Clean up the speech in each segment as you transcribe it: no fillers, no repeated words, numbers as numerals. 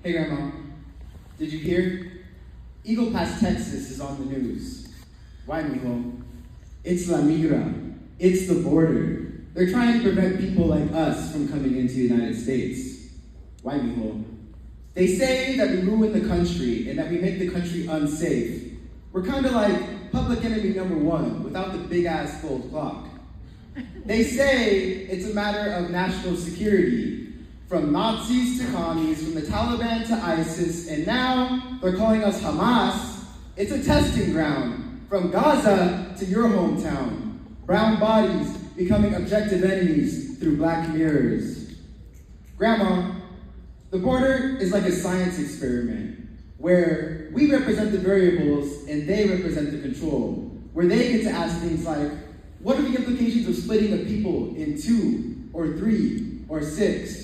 Hey Grandma, did you hear? Eagle Pass, Texas is on the news. Why, mijo? It's La Migra. It's the border. They're trying to prevent people like us from coming into the United States. Why, mijo? They say that we ruin the country and that we make the country unsafe. We're kind of like public enemy number one without the big-ass gold clock. They say it's a matter of national security. From Nazis to commies, from the Taliban to ISIS, and now they're calling us Hamas. It's a testing ground. From Gaza to your hometown. Brown bodies becoming objective enemies through black mirrors. Grandma, the border is like a science experiment where we represent the variables and they represent the control, where they get to ask things like, what are the implications of splitting a people in 2 or 3 or 6?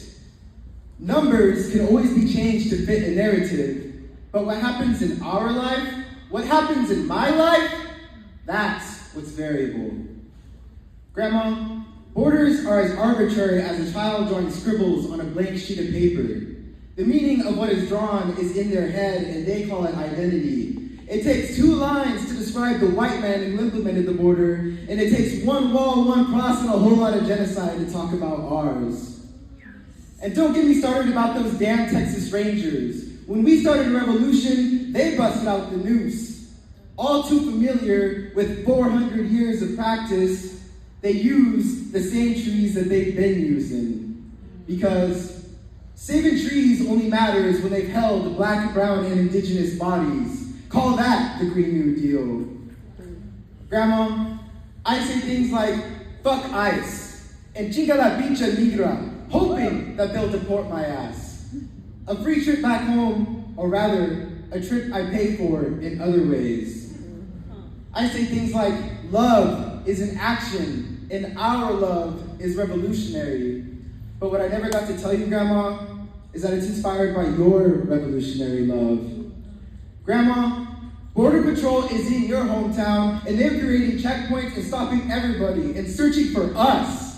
Numbers can always be changed to fit a narrative, but what happens in our life, what happens in my life, that's what's variable. Grandma, borders are as arbitrary as a child drawing scribbles on a blank sheet of paper. The meaning of what is drawn is in their head, and they call it identity. It takes 2 lines to describe the white man who implemented the border, and it takes 1 wall, 1 cross, and a whole lot of genocide to talk about ours. And don't get me started about those damn Texas Rangers. When we started a revolution, they busted out the noose. All too familiar with 400 years of practice, they use the same trees that they've been using. Because saving trees only matters when they've held black, brown, and indigenous bodies. Call that the Green New Deal. Grandma, I say things like, fuck ICE, and chinga la pincha migra, hoping that they'll deport my ass. A free trip back home, or rather, a trip I pay for in other ways. I say things like, love is an action, and our love is revolutionary. But what I never got to tell you, Grandma, is that it's inspired by your revolutionary love. Grandma, Border Patrol is in your hometown, and they're creating checkpoints and stopping everybody and searching for us.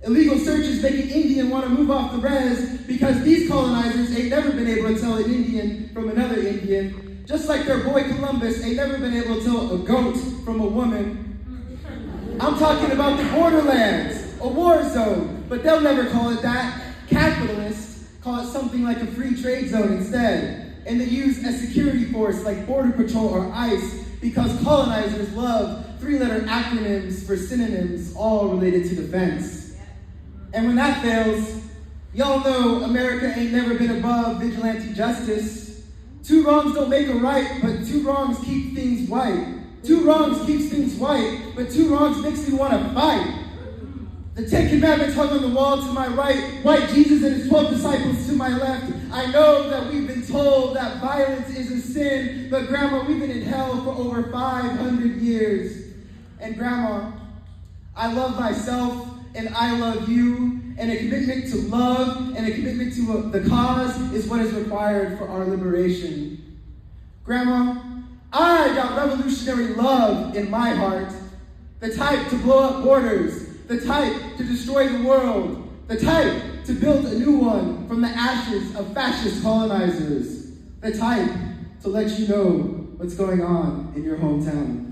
Illegal searches make an Indian want to move off the res because these colonizers ain't never been able to tell an Indian from another Indian, just like their boy Columbus ain't never been able to tell a goat from a woman. I'm talking about the borderlands, a war zone, but they'll never call it that. Capitalists call it something like a free trade zone instead, and they use a security force like Border Patrol or ICE because colonizers love 3-letter acronyms for synonyms all related to defense. And when that fails, y'all know America ain't never been above vigilante justice. 2 wrongs don't make a right, but 2 wrongs keep things white. 2 wrongs keeps things white, but 2 wrongs makes me want to fight. The 10 Commandments hung on the wall to my right, white Jesus and his 12 disciples to my left. I know that we've been told that violence is a sin, but Grandma, we've been in hell for over 500 years. And Grandma, I love myself, and I love you, and a commitment to love and a commitment to the cause is what is required for our liberation. Grandma, I got revolutionary love in my heart, the type to blow up borders, the type to destroy the world, the type to build a new one from the ashes of fascist colonizers, the type to let you know what's going on in your hometown.